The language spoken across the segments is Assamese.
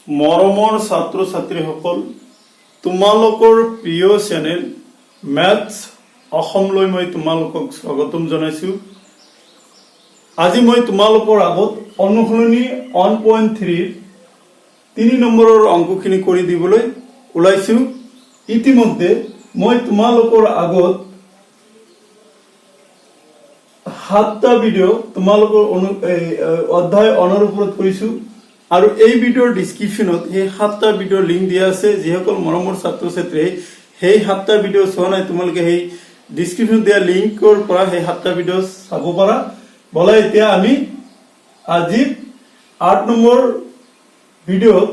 মৰমৰ ছাত্ৰ ছাত্ৰীসকল, তোমালোকৰ প্ৰিয় চেনেল মেথছ অসমলৈ মই তোমালোকক স্বাগতম জনাইছো। আজি মই তোমালোকৰ আগত অনুশীলনী 1.3 3 নম্বৰৰ অংকখিনি কৰি দিবলৈ ওলাইছো। ইতিমধ্যে মই তোমালোকৰ আগত 7টা ভিডিও তোমালোকৰ অধ্যায় অনৰ ওপৰত কৰিছো আৰু এই ভিডিওৰ ডেসক্ৰিপশনত এই 7টা ভিডিওৰ লিংক দিয়া আছে। যিসকল মৰমৰ ছাত্ৰ ছাত্ৰী সেই 7টা ভিডিও চোৱা নাই তোমালোকে সেই ডেসক্ৰিপশনত দিয়া লিংকৰ পৰা সেই 7টা ভিডিও চাব পাৰা। বলা এতিয়া আমি আজি 8 নম্বৰ ভিডিওত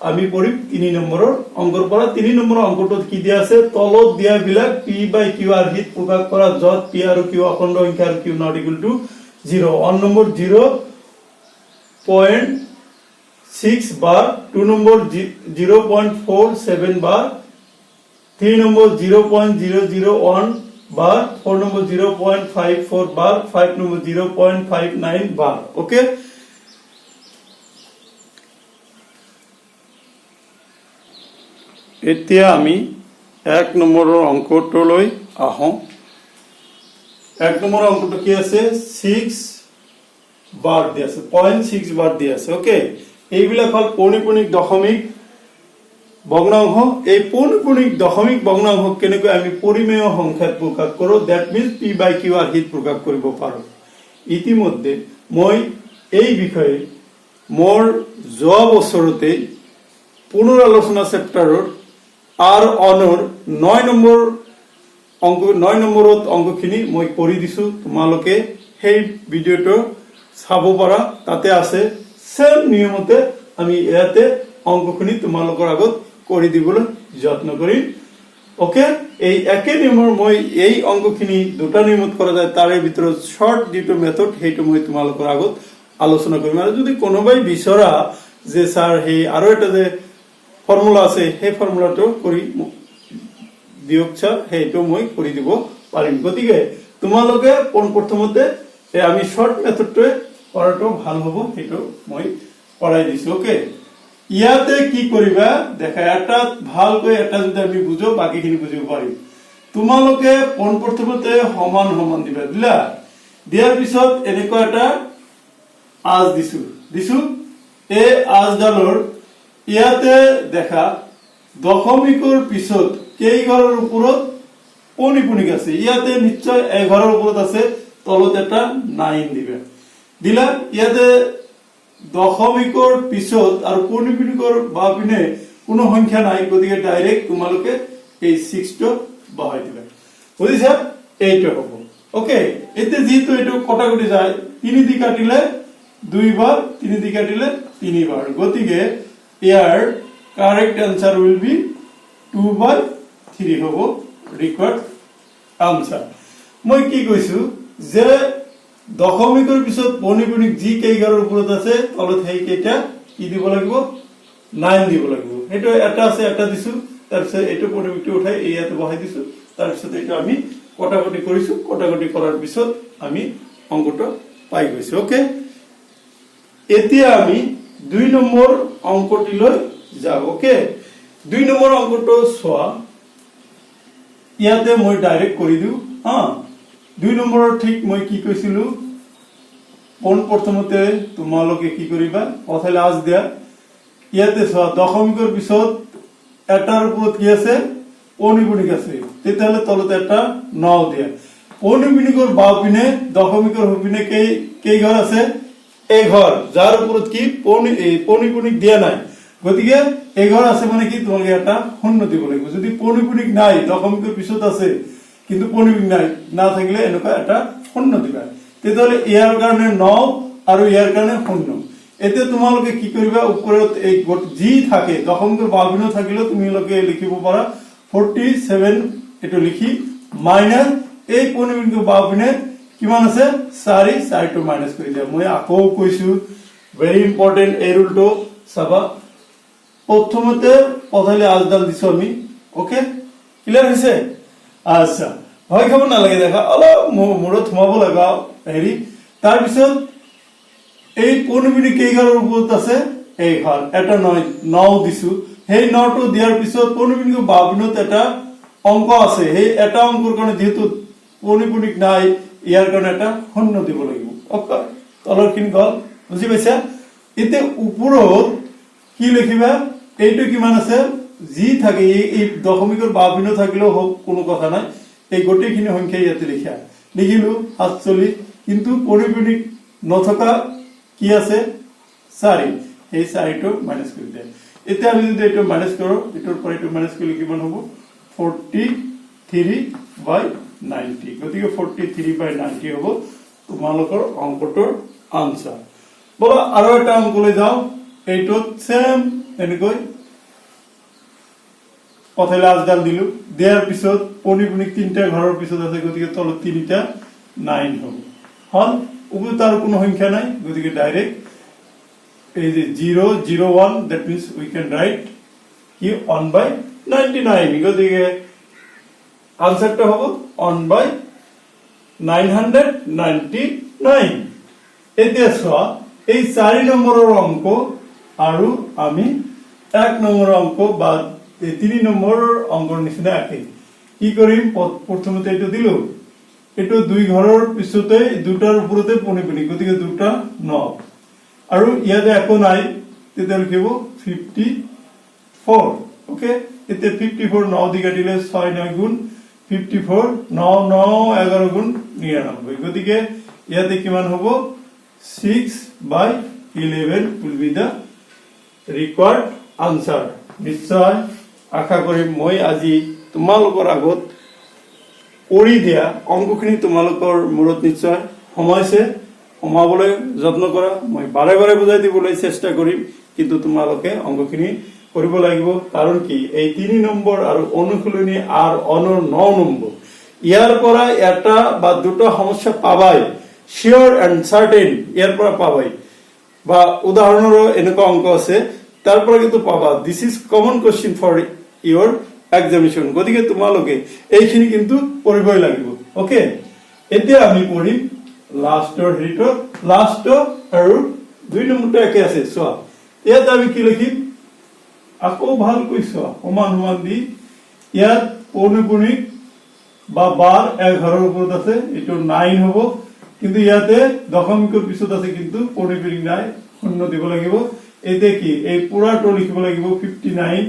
আমি পঢ়িম 3 নম্বৰৰ অংকৰ পৰা। 3 নম্বৰৰ অংকটোত কি দিয়া আছে, তলত দিয়া বিলাক p/q হিত প্ৰকাশ কৰা যত p আৰু q অখণ্ড সংখ্যা আৰু q not equal to 0। 1 number 0.6 bar, 2 number 0.47 bar, 3 number 0.001 bar, 4 number 0.54 bar, 5 number 0.59 bar। Okay, এতিয়া আমি 1 নম্বৰৰ অংকটোলৈ আহো। 1 নম্বৰৰ অংকটো কি আছে, 6 bar দিয়া আছে, 0.6 bar দিয়া আছে। ওকে, এইবিলাক হল পৌনঃপুনিক দশমিক ভগ্নাংশ। এই পৌনঃপুনিক দশমিক ভগ্নাংশ কেনেকৈ আমি পৰিমেয় সংখ্যাত প্ৰকাশ কৰো, দ্যাট মিন্স p/q হিত প্ৰকাশ কৰিব পাৰো। ইতিমধ্যে মই এই বিষয়ে মোৰ যোৱা বছৰতে পুনৰ আলোচনা চেপ্টাৰৰ আৰ অনৰ 9 নম্বৰ অংক 9 নম্বৰত অংকখিনি মই কৰি দিছো। তোমালোকে সেই ভিডিওটো চাব পাৰা, তাতে আছে। সেম নিয়মতে আমি ইয়াতে অংকখিনি তোমালোকৰ আগত কৰি দিবলৈ যত্ন কৰিম। ওকে, এই একে নিয়মৰ মই এই অংকখিনি দুটা নিয়মত কৰা যায়, তাৰে ভিতৰত শৰ্ট যেটো মেথড সেইটো মই তোমালোকৰ আগত আলোচনা কৰিম। আৰু যদি কোনোবাই বিচৰা যে স্যাৰ সেই আৰু এটা যে ফৰ্মুলা আছে সেই ফৰ্মুলাটো কৰি দিয়ক স্যাৰ, সেইটো মই কৰি দিব পাৰিম। গতিকে তোমালোকে প্ৰথমতে আমি শৰ্ট মেথডটোৱে কৰাটো ভাল হ'ব, সেইটো মই কৰাই দিছো। ওকে, ইয়াতে কি কৰিবা দেখা, এটা ভালকৈ এটা যদি আমি বুজো বাকিখিনি বুজিব পাৰিম। তোমালোকে প্ৰথমতে সমান সমান দিবা, দিলা, দিয়াৰ পিছত এনেকুৱা এটা আজ দিছো। এই আজডালৰ ইয়াতে দেখা দশমিকৰ পিছত কেইঘৰৰ ওপৰত পৌনঃপুনিক আছে, ইয়াতে নিশ্চয় 11ৰ ওপৰত আছে, তলত এটা 9 দিবা, দিলা। ইয়াতে দশমিকৰ পিছত আৰু পৌনঃপুনিকৰ বাওপিনে কোনো সংখ্যা নাই, গতিকে ডাইৰেক্ট তোমালোকে এই 6টো বহাই দিবা। বুজিছা, এইটো হ'ব। ওকে, এতিয়া যেহেতু এইটো কটাকটি যায়, 3 দি কাটিলে 2 বাৰ, 3 দি কাটিলে 3 বাৰ, গতিকে ইয়াৰ কাৰেক্ট আনসাৰ উইল বি 2/3 হ'ব ৰিকোয়াৰ্ড আনসাৰ। মই কি কৈছো যে দশমিকৰ পিছত পৌনঃপুনিক যি কেইঘৰৰ ওপৰত আছে তলত সেই কেইটা কি দিব লাগিব, 9 দিব লাগিব। সেইটো এটা আছে, এটা দিছো, তাৰপিছত এইটো পৌনঃপুনিকটো উঠাই ইয়াতে বহাই দিছো, তাৰপিছত এইটো আমি কটাকটি কৰিছো। কটাকটি কৰাৰ পিছত আমি অংকটো পাই গৈছো। ওকে, এতিয়া আমি 2 নম্বৰ অংকটিলৈ যাও। ওকে, 2 নম্বৰ অংকটো চোৱা, ইয়াতে মই ডাইৰেক্ট কৰি দিও। 2 নম্বৰৰ ঠিক মই কি কৈছিলো, প্ৰথমতে তোমালোকে কি কৰিবা, প্ৰথমে আজ দিয়া। ইয়াতে চোৱা দশমিকৰ পিছত এটাৰ ওপৰত কি আছে, পৌনঃপুনিক আছে, তেতিয়াহলে তলত এটা 9 দিয়া। পৌনঃপুনিকৰ বাওপিনে দশমিকৰ সোঁপিনে কেইঘৰ আছে, 1 ঘৰ, যাৰ ওপৰত কি পৌনঃপুনিক দিয়া নাই, গতিকে 1 ঘৰ আছে মানে কি তোমালোকে এটা শূন্য দিব লাগিব। যদি পৌনঃপুনিক নাই, দশমিকৰ পিছত আছে কিন্তু পৌনঃপুনিক নাই, না থাকিলে এনেকুৱা এটা শূন্য দিবা। তেতিয়াহলে ইয়াৰ কাৰণে 9 আৰু ইয়াৰ কাৰণে 0। এতিয়া তোমালোকে কি কৰিবা, ওপৰত এই যি থাকে দশমিকৰ বাওপিনে থাকিলে তোমালোকে লিখিব পাৰা 47, এটো লিখি মাইনাস এই পৌনঃপুনিকৰ বাওপিনে কিমান আছে, 4টো মাইনাস কৰি দিয়া। মই আকৌ কৈছো, ভেরি ইম্পর্টেন্ট এই রুলটো চাবা। প্রথমতে প্রথমে আজডাল দিছো আমি। ওকে, ক্লিয়ার হৈছে? আচ্ছা, ভয় খাব নালাগে, দেখা অলপ মূৰত সোমাব লগা হেৰি। তাৰপিছত এই পৌনঃপুনিক কেইঘৰৰ ওপৰত আছে, এই হল এটা 9 দিছো সেই 9টো দিয়াৰ পিছত পৌনপুনিক বাবিনত এটা অংক আছে সেই এটা অংকৰ কাৰণে যেহেতু পৌনপুনিক নাই ইয়াৰ কাৰণে এটা শূন্য দিব লাগিব ওকে তলৰখিনি গল বুজি পাইছা এতিয়া ওপৰত কি লিখিবা এইটো কিমান আছে জি থাকে এই দশমিকৰ বাবিনত থাকিলেও হোক কোনো কথা নাই এই গোটেইখিনি সংখ্যা ইয়াতে লিখা লিখিলো 47 কিন্তু পৌনপুনিক নথকা কি আছে 4 এই 4টো মাইনাস কৰি দিয়া এতিয়া আমি যদি এটো মাইনাস কৰো এটোৰ পৰা এটো মাইনাস কৰিলে কিমান হ'ব 43/90 গতিকে 43/90 হ'ব তোমালোকৰ অংকটোৰ আনসাৰ বলা আৰু এটা অংক লৈ যাও এইটো সেম এনেকৈ পথলে আজদাল দিলু দেয়াৰ পিছত পৌনপুনিক তিনটা ঘৰৰ পিছত আছে গতিকে তলত তিনিটা 9 হ'ব হল উপরে তার কোনো সংখ্যা নাই গতিকে ডাইরেক্ট এই যে 001 that means we can write কি 1/99 গতিকে আনসারটা হবে 1/999 এতিয়া সোয়া এই 4 নম্বৰৰ অঙ্ক আৰু আমি 1 নম্বৰৰ অঙ্ক বা 3 নম্বৰৰ অঙ্কৰ নিচিনা একে কি কৰিম প্ৰথমতে এটা দিলো এটো দুই ঘৰৰ পিছতে দুটাৰ ওপৰতে পৌনপুনিক গতিকে দুটা 9 আৰু ইয়াতে একো নাই তেতিয়া লিখিব 54 ওকে এতে 54 9 দি কাটিলে 6 9 গুণ 54 9 9 11 গুণ 99 গতিকে ইয়াতে কিমান হ'ব 6/11 will be the required answer নিশ্চয় আশা কৰিম মই আজি তোমালোকৰ আগত কৰি দিয়া অংকখিনি তোমালোকৰ মূৰত নিশ্চয় সময়ছে সমাবলৈ যত্ন কৰা মই বাৰে বাৰে বুজাই দিবলৈ চেষ্টা কৰিম কিন্তু তোমালোকে অংকখিনি কৰিব লাগিব কাৰণ কি এই 3 নম্বৰ আৰু অনুশীলনী আৰ অনৰ 9 নম্বৰ ইয়াৰ পৰা এটা বা দুটা সমস্যা পাবাই শিওৰ এন্ড সাৰ্টেন ইয়াৰ পৰা পাবাই বা উদাহৰণৰ এনেকুৱা অংক আছে তাৰ পৰা কিন্তু পাবা this is common question for your examination গতিকে তোমালোকে এইখিনি কিন্তু পঢ়িবই লাগিব ওকে এতিয়া আমি পঢ়িম লাষ্টৰ হেৰিটো লাষ্ট আৰু 2 নম্বৰটো একে আছে সোয়া ইয়াত আমি কি লিখিম আকৌ ভালকৈ সোয়া সমান সমান দি ইয়াত পৌনপুনিক বা বাৰ 11 ওপৰত আছে এটো 9 হ'ব কিন্তু ইয়াতে দশমিকৰ পিছত আছে কিন্তু পৌনপুনিক নাই শূন্য দিব লাগিব এতে কি এই পুৰাটো লিখিব লাগিব 59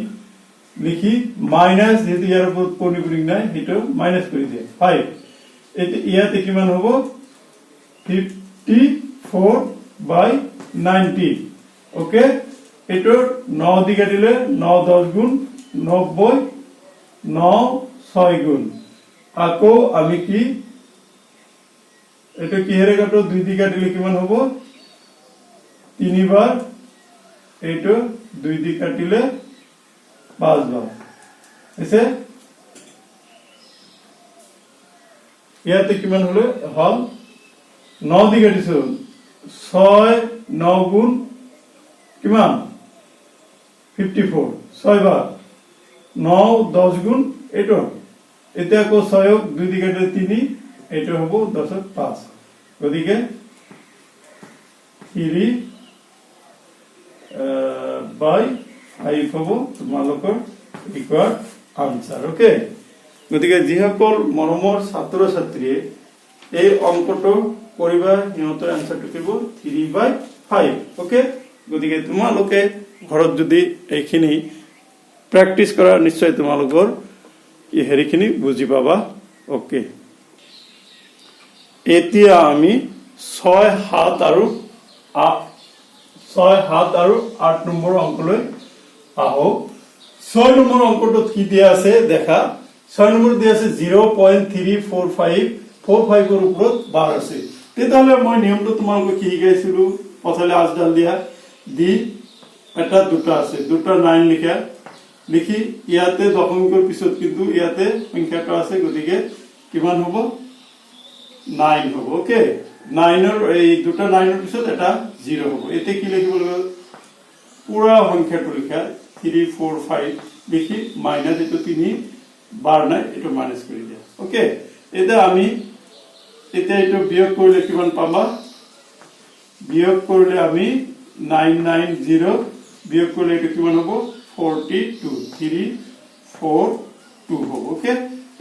লিখি মাইনাস যেহেতু ইয়াৰ ওপৰত পৌনপুনিক নাই এটো মাইনাস কৰি দিয়া 5 এতে ইয়াতে কিমান হ'ব 54/90 ওকে এটো 9 দি কাটিলে 9 10 গুণ 90 9 6 গুণ আকৌ আমি কি এটো কি হেৰে কাটো 2 দি কাটিলে কিমান হ'ব 3 বার এটো 2 দি কাটিলে 5 বার এসে ইয়াতে কিমান হলো হল 9 দি কাটিছো 6 9 গুণ কিমান 54 6 বার 9 10 গুণ এটো এতে আকৌ 6 2 দি কাটিলে 3 এটো হ'ব 10 5 গতিকে 3/5 হ'ব তোমালোকৰ ৰিকোয়াৰ্ড আনসাৰ ওকে গতিকে যিসকল মৰমৰ ছাত্ৰ ছাত্ৰীয়ে এই অংকটো কৰিবা হিহঁতৰ আনসাৰটো দিব 3/5 ওকে গতিকে তোমালোকে ঘৰত যদি এইখিনি প্ৰেক্টিস কৰা নিশ্চয় তোমালোকৰ এই হেৰিখিনি বুজি পাবা ওকে এতিয়া আমি 6 7 আৰু 8 নম্বৰ অংকলৈ আহো 6 নম্বৰ অংকটো কি দিয়া আছে দেখা 6 নম্বৰ দিয়া আছে 0.345 45 এর উপর বার আছে তেতালে মই নিয়মটো তোমালোকে কি শিকাইছিলো পছলে আজডাল দিয়া দি এটা দুটা আছে দুটা 9 লিখা লিখি ইয়াতে দশমিকৰ পিছত কিন্তু ইয়াতে সংখ্যাটো আছে গতিকে কিমান হ'ব 9 হ'ব ওকে 9 এর এই দুটা 9 এর পিছত এটা 0 হ'ব এতে কি লিখিব লাগিব পুরা সংখ্যাটো লিখা 345 লিখি মাইনাস এটো 3 বার নাই এটো মাইনাস কৰি দিয়া ওকে এটা আমি এটা এটো বিয়োগ কৰিলে কিমান পাবা বিয়োগ কৰিলে আমি 990 বিয়োগ করলে এটা কিমান হবো 42 342 হবো ওকে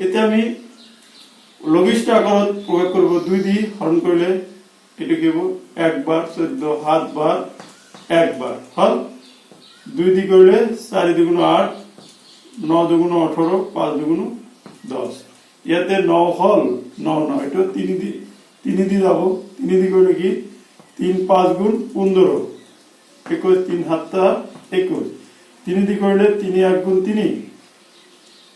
এতে আমি লঘিষ্ঠ আকারত প্রয়োগ করব 2 দি হরণ করলে এটা কি হবো 1 বার 14 7 বার 1 বার হল 2 দি করলে 4 দুগুণ 8 9 দুগুণ 18 5 দুগুণ 10 ইয়াতে 9 হল 9 9 এটা 3 দি যাব 3 দি করলে কি 3 5 গুণ 15 21 3 7 21 3 দি করলে 3 1 গুণ 3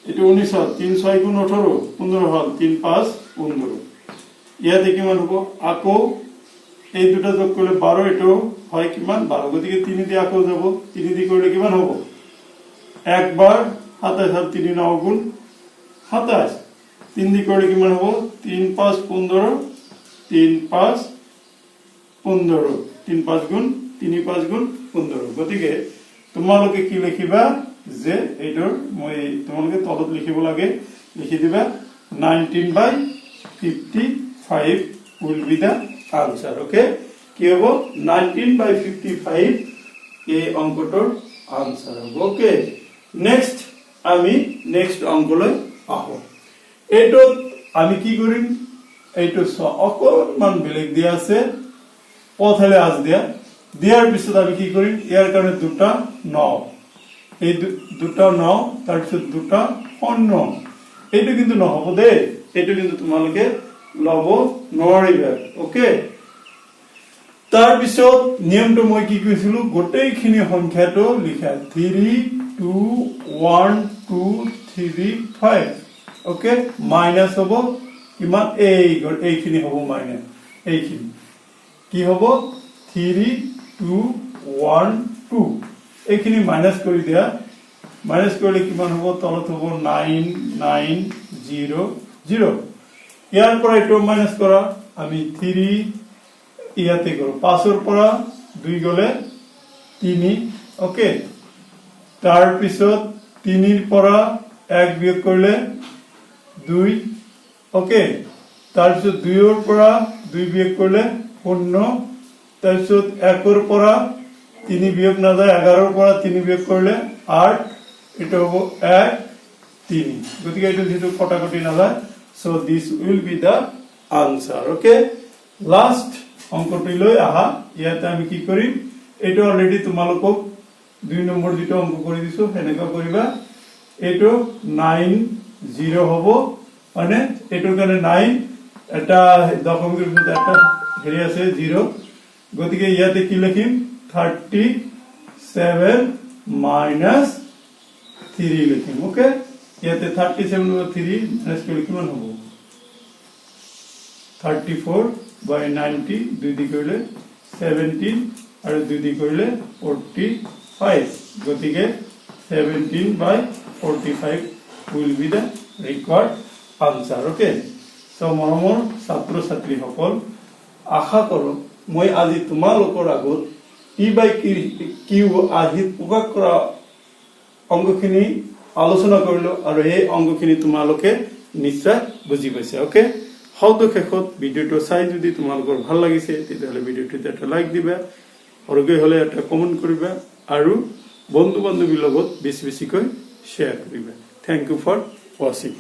এটা 19 হল 3 6 গুণ 18 15 হল 3 5 15 ইয়াতে কিমান হবো আকো এই দুটো যোগ করলে 12 এটাও হয় কিমান 12 গতিকে 3 দিয়ে আকো যাব 3 দিয়ে করলে কিমান হবো একবার 27 হল 3 9 গুণ 27 3 দিয়ে করলে কিমান হবো 3 5 15 3 5 15 3 5 গুণ 3 5 গুণ 15 গতিকে তোমালোকে কি লিখিবা যে এইটোৰ মই তোমালোকে তলত লিখিব লাগে লিখি দিবা 19/55 will be the answer okay কি হ'ব 19/55 এই অঙ্কটোৰ আনসার হ'ব okay next আমি next অঙ্কলৈ আহো এইটো আমি কি কৰিম এইটো অকণমান বেলেগ দিয়া আছে পথলে আজ দিয়াৰ পিছত আমি কি কৰিম ইয়াৰ কাৰণে দুটা 9 এই দুটা 9 তাৰ পিছত দুটা 9 এইটো কিন্তু নহব দে এইটো কিন্তু তোমালোকে লব নোৱাৰিবা ওকে তাৰ পিছত নিয়মটো মই কি কৈছিলো গোটেইখিনি সংখ্যাটো লিখা 3 2 1 2 3 5 ওকে মাইনাস হ'ব কিমান এইখিনি হ'ব মাইনাস এইখিনি কি হ'ব 3 2 1 2 এইখিনি মাইনাস কৰি দিয়া মাইনাস কৰিলে কিমান হ'ব তলত হ'ব 9 9 0 0 ইয়াৰ পৰা এটো মাইনাস কৰা আমি 3 ইয়াতে কৰো 5 এৰ পৰা 2 গলে 3 ওকে তাৰ পিছত 3 এৰ পৰা 1 বিয়োগ কৰলে 2 ওকে তাৰ পিছত 2 এৰ পৰা 2 বিয়োগ কৰলে 0 তাৰ পিছত 1 এৰ পৰা 3 বিয়োগ না যায় 11 এৰ পৰা 3 বিয়োগ করলে 8 এটা হবো 1 3 গতিকে এটা যেহেতু কটাকটি না যায় so this will be the answer okay last অঙ্কটি লৈ আহা ইয়াতে আমি কি কৰিম এটো অলৰেডি তোমালোকক 2 নম্বৰ যেটো অঙ্ক কৰি দিছো হেনেকা কৰিবা এটো 9 0 হ'ব মানে এটোৰ কাৰণে 9 এটা দশমিকৰ মধ্যে একটা হেৰি আছে 0 গতিকে ইয়াতে কি লিখিম 37 minus 3 লিখিম ওকে ইয়াতে 37 over 3 মাইনাস করলে কিমান হ'ব 34/90 দুই দি করলে 17 আর দুই দি করলে 45 গতিকে 17/45 will be the required answer okay so মৰমৰ ছাত্ৰ ছাত্ৰী সকল আশা কৰো মই আজি তোমালোকৰ আগত p/q আজি প্ৰকাশ কৰা অংকখিনি আলোচনা কৰিলো আৰু এই অংকখিনি তোমালোকে নিশ্চয় বুজি পাইছে ওকে হয়তো শেষত ভিডিওটো চাই যদি তোমালোকৰ ভাল লাগিছে তেতিয়াহলে ভিডিওটোতে এটা লাইক দিবা আৰু হলে এটা কমেন্ট কৰিবা আৰু বন্ধু বান্ধৱীৰ লগত বেছি বেছিকৈ শেয়াৰ কৰিবা থ্যাংক ইউ ফৰ ওয়াচিং